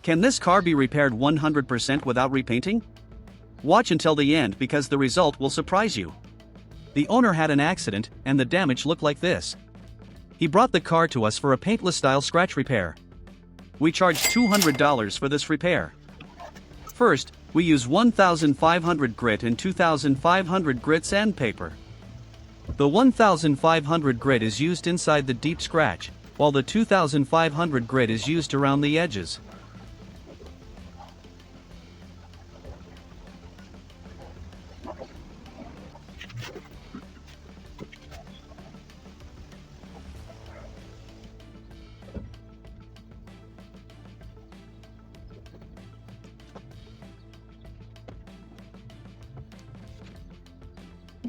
Can this car be repaired 100% without repainting? Watch until the end because the result will surprise you. The owner had an accident, and the damage looked like this. He brought the car to us for a paintless style scratch repair. We charged $200 for this repair. First, we use 1500 grit and 2500 grit sandpaper. The 1500 grit is used inside the deep scratch, while the 2500 grit is used around the edges.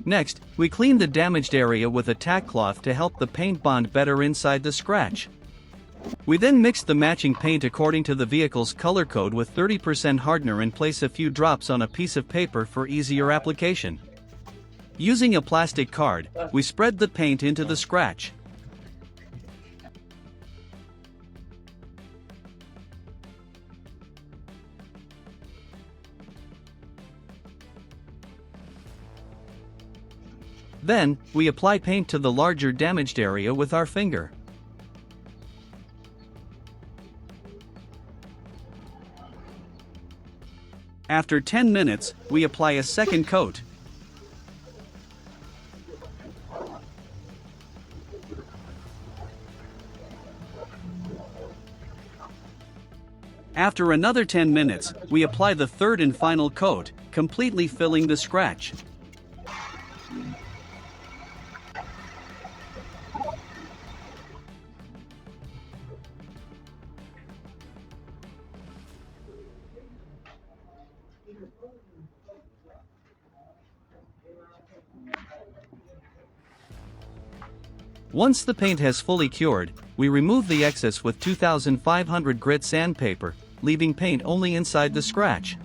Next, we clean the damaged area with a tack cloth to help the paint bond better inside the scratch. We then mix the matching paint according to the vehicle's color code with 30% hardener and place a few drops on a piece of paper for easier application. Using a plastic card, we spread the paint into the scratch. Then, we apply paint to the larger damaged area with our finger. After 10 minutes, we apply a second coat. After another 10 minutes, we apply the third and final coat, completely filling the scratch. Once the paint has fully cured, we remove the excess with 2500 grit sandpaper, leaving paint only inside the scratch.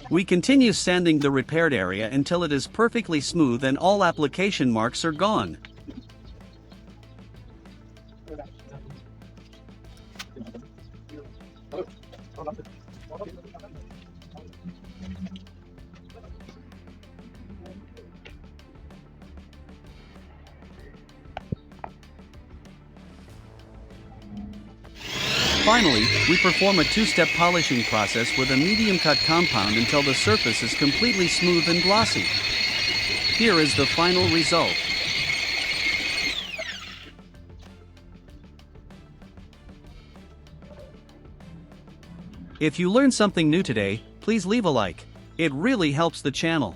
We continue sanding the repaired area until it is perfectly smooth and all application marks are gone. Finally, we perform a two-step polishing process with a medium-cut compound until the surface is completely smooth and glossy. Here is the final result. If you learned something new today, please leave a like. It really helps the channel.